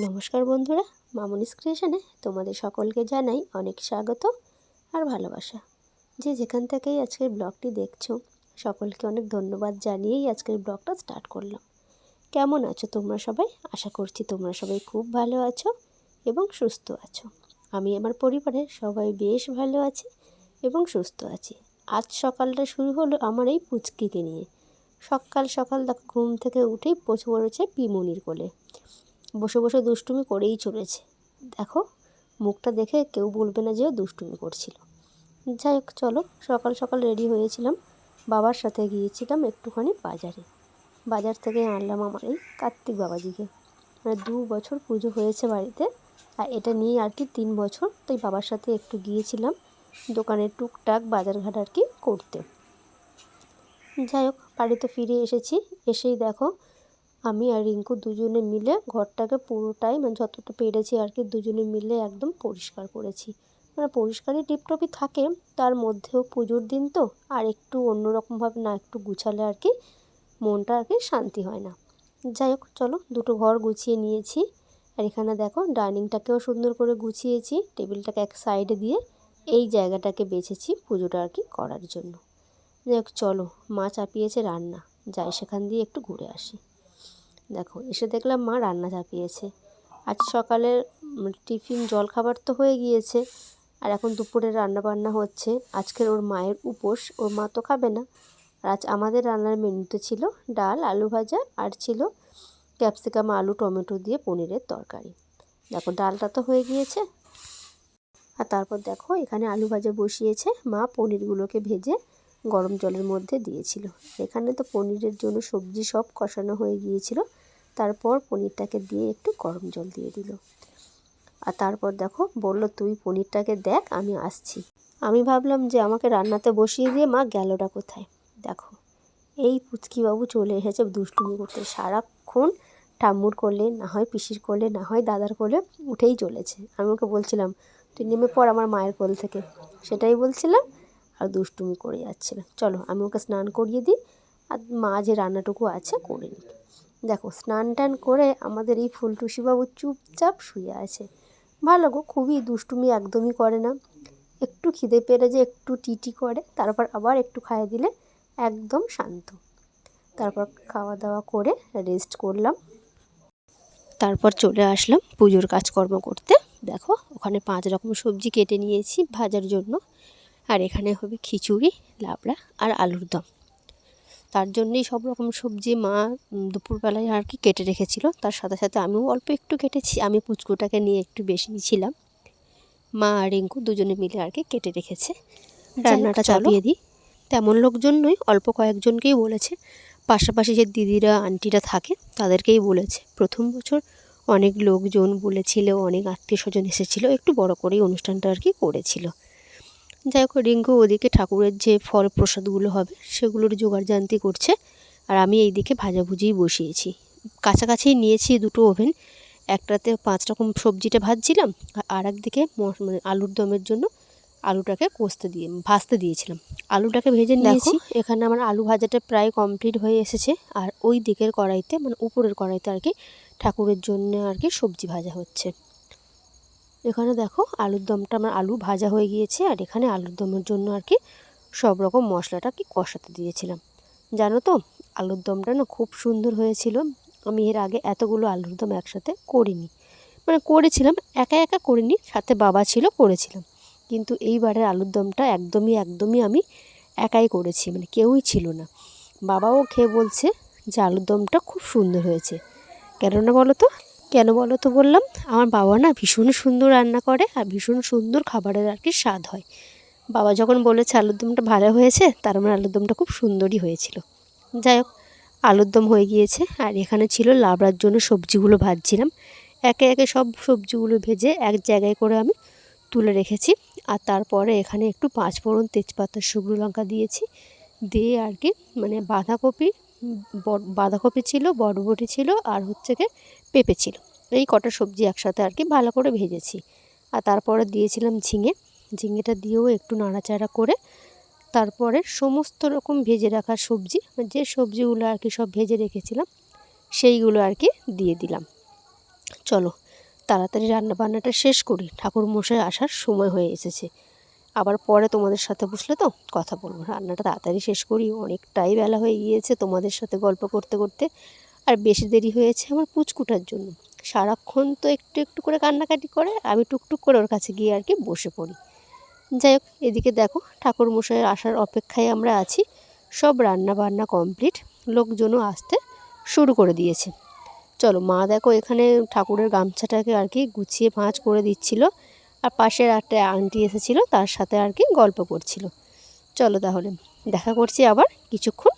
নমস্কার বন্ধুরা, মামনিস ক্রিয়েশনে তোমাদের সকলকে জানাই অনেক স্বাগত আর ভালোবাসা। যে যেখান থেকেই আজকের ব্লগটি দেখছো সকলকে অনেক ধন্যবাদ জানিয়েই আজকের ব্লগটা স্টার্ট করলাম। কেমন আছো তোমরা সবাই? আশা করছি তোমরা সবাই খুব ভালো আছো এবং সুস্থ আছো। আমি আমার পরিবারের সবাই বেশ ভালো আছি এবং সুস্থ আছি। আজ সকালটা শুরু হলো আমার এই পুচকিকে নিয়ে। সকাল সকাল দেখো ঘুম থেকে উঠেই পড়েছে পিমনির কোলে, বসে বসে দুষ্টুমি করেই চলেছে। দেখো মুখটা দেখে কেউ বলবে না যে ও দুষ্টুমি করছিল। যাই হোক, চলো সকাল সকাল রেডি হয়েছিলাম, বাবার সাথে গিয়েছিলাম একটুখানি বাজার থেকে আনলাম আমার এই কার্তিক বাবাজিকে। মানে 2 বছর পুজো হয়েছে বাড়িতে, আর এটা নিয়ে আর কি 3 বছর। তো বাবার সাথে একটু গিয়েছিলাম দোকানে টুকটাক বাজারঘাট আর কি করতে। যাই হোক, বাড়িতে ফিরে এসেছি। এসেই দেখো আমি আর রিঙ্কু দুজনে মিলে ঘরটাকে পুরোটাই মানে যতটা পেরেছি আর কি দুজনে মিলে একদম পরিষ্কার করেছি। মানে পরিষ্কারই টিপটপই থাকে, তার মধ্যেও পুজোর দিন তো আর একটু অন্যরকমভাবে না একটু গুছালে আর কি মনটা আর কি শান্তি হয় না। যাই হোক, চলো দুটো ঘর গুছিয়ে নিয়েছি। আর এখানে দেখো ডাইনিংটাকেও সুন্দর করে গুছিয়েছি, টেবিলটাকে এক সাইডে দিয়ে এই জায়গাটাকে বেছেছি পুজোটা আর কি করার জন্য। যাই হোক, চলো মা চাপিয়েছে রান্না, যাই সেখান দিয়ে একটু ঘুরে আসি। দেখো এসে দেখলাম মা রান্না চাপিয়েছে। আজ সকালের টিফিন জলখাবার তো হয়ে গিয়েছে, আর এখন দুপুরে রান্না বান্না হচ্ছে। আজকের ওর মায়ের উপোস, ওর মা তো খাবে না। আর আজ আমাদের রান্নার মেনুতে ছিল ডাল, আলু ভাজা, আর ছিল ক্যাপসিকাম, আলু, টমেটো দিয়ে পনিরের তরকারি। দেখো ডালটা তো হয়ে গিয়েছে, আর তারপর দেখো এখানে আলু ভাজা বসিয়েছে মা, পনিরগুলোকে ভেজে গরম জলের মধ্যে দিয়েছিল। এখানে তো পনিরের জন্য সবজি সব কষানো হয়ে গিয়েছিল, তারপর পনিরটাকে দিয়ে একটু গরম জল দিয়ে দিল। আর তারপর দেখো বলল তুই পনিরটাকে দেখ, আমি আসছি। আমি ভাবলাম যে আমাকে রান্নাতে বসিয়ে দিয়ে মা গেলটা কোথায়। দেখো এই পুচকিবাবু চলে এসেছে দুষ্টুমি করতে। সারাক্ষণ ঠাম্মুর কোলে, না হয় পিসির কোলে, না হয় দাদার কোলে উঠেই চলেছে। আমি ওকে বলছিলাম তুই নেমে পড় আমার মায়ের কোল থেকে, সেটাই বলছিলাম, আর দুষ্টুমি করে যাচ্ছিল। চলো আমি ওকে স্নান করিয়ে দিই, আর মা যে রান্নাটুকু আছে করে নিই। দেখো স্নান টান করে আমাদের এই ফুলটুসিবাবু চুপচাপ শুয়ে আছে। ভালো গো, খুবই দুষ্টুমি একদমই করে না। একটু খিদে পেলে যে একটু টিটি করে, তারপর আবার একটু খাইয়ে দিলে একদম শান্ত। তারপর খাওয়া দাওয়া করে রেস্ট করলাম, তারপর চলে আসলাম পুজোর কাজকর্ম করতে। দেখো ওখানে 5 রকম সবজি কেটে নিয়েছি ভাজার জন্য, আর এখানে হবে খিচুড়ি, লাবড়া আর আলুর দম। তার জন্যই সব রকম সবজি মা দুপুরবেলায় আর কি কেটে রেখেছিল, তার সাথে সাথে আমিও অল্প একটু কেটেছি। আমি পুচকুটাকে নিয়ে একটু বেশি ছিলাম, মা আর রিঙ্কু দুজনে মিলে আর কি কেটে রেখেছে। রান্নাটা চাপিয়ে দিই। তেমন লোকজন নয়, অল্প কয়েকজনকেই বলেছে, পাশাপাশি যে দিদিরা আন্টিরা থাকে তাদেরকেই বলেছে। প্রথম বছর অনেক লোকজন বলেছিল, অনেক আত্মীয় স্বজন এসেছিলো, একটু বড় করেই অনুষ্ঠানটা আর কি করেছিল। যাই হোক, রিঙ্কু ওদিকে ঠাকুরের যে ফল প্রসাদগুলো হবে সেগুলোর জোগাড়জান্তি করছে, আর আমি এইদিকে ভাজাভুজিই বসিয়েছি। কাছাকাছি নিয়েছি দুটো ওভেন, একটাতে 5 রকম সবজিটা ভাজছিলাম, আর একদিকে মানে আলুর দমের জন্য আলুটাকে ভাজতে দিয়েছিলাম। আলুটাকে ভেজে নিয়েছি। এখানে আমার আলু ভাজাটা প্রায় কমপ্লিট হয়ে এসেছে, আর ওই দিকের কড়াইতে মানে উপরের কড়াইতে আর কি ঠাকুরের জন্য আর কি সবজি ভাজা হচ্ছে। এখানে দেখো আলুর দমটা আমার আলু ভাজা হয়ে গিয়েছে, আর এখানে আলুর দমের জন্য আর কি সব রকম মশলাটা কি কষাতে দিয়েছিলাম। জানো তো আলুর দমটা না খুব সুন্দর হয়েছিল। আমি এর আগে এতগুলো আলুর দম একসাথে করিনি, মানে করেছিলাম একা একা করিনি, সাথে বাবা ছিল করেছিলাম, কিন্তু এইবারের আলুর দমটা একদমই আমি একাই করেছি, মানে কেউই ছিল না। বাবাও খেয়ে বলছে যে আলুর দমটা খুব সুন্দর হয়েছে। কেন বলো তো বললাম, আমার বাবা না ভীষণ সুন্দর রান্না করে, আর ভীষণ সুন্দর খাবারের আর কি স্বাদ হয়। বাবা যখন বলেছে আলুর দমটা ভালো হয়েছে, তার মানে আলুর দমটা খুব সুন্দরই হয়েছিল। যাই হোক, আলুর দম হয়ে গিয়েছে, আর এখানে ছিল লাবড়ার জন্য সবজিগুলো ভাজছিলাম। একে একে সব সবজিগুলো ভেজে এক জায়গায় করে আমি তুলে রেখেছি। আর তারপরে এখানে একটু 5 ফোড়ন, তেজপাতা, শুকনো লঙ্কা দিয়েছি, দিয়ে আর কি মানে বাঁধাকপি ছিল, বরবটি ছিল, আর হচ্ছে কি পেঁপে ছিল, এই কটা সবজি একসাথে আর কি ভালো করে ভেজেছি। আর তারপরে দিয়েছিলাম ঝিঙেটা দিয়েও একটু নাড়াচাড়া করে তারপরে সমস্ত রকম ভেজে রাখা সবজি, যে সবজিগুলো আর কি সব ভেজে রেখেছিলাম সেইগুলো আর কি দিয়ে দিলাম। চলো তাড়াতাড়ি রান্নাবান্নাটা শেষ করি, ঠাকুরমশাই আসার সময় হয়ে এসেছে। আবার পরে তোমাদের সাথে বসলে তো কথা বলবো, রান্নাটা তাড়াতাড়ি শেষ করি, অনেকটাই বেলা হয়ে গিয়েছে তোমাদের সাথে গল্প করতে করতে। আর বেশি দেরি হয়েছে আমার পুচকুটার জন্য, সারাক্ষণ তো একটু একটু করে কান্নাকাটি করে, আমি টুকটুক করে ওর কাছে গিয়ে আর কি বসে পড়ি। যাই হোক, এদিকে দেখো ঠাকুরমশাইয়ের আসার অপেক্ষায় আমরা আছি। সব রান্না বান্না কমপ্লিট, লোকজনও আসতে শুরু করে দিয়েছে। চলো, মা দেখো এখানে ঠাকুরের গামছাটাকে আর কি গুছিয়ে ভাঁজ করে দিচ্ছিল, আর পাশের একটা আন্টি এসেছিলো, তার সাথে আর কি গল্প করছিল। চলো তাহলে দেখা করছি আবার কিছুক্ষণ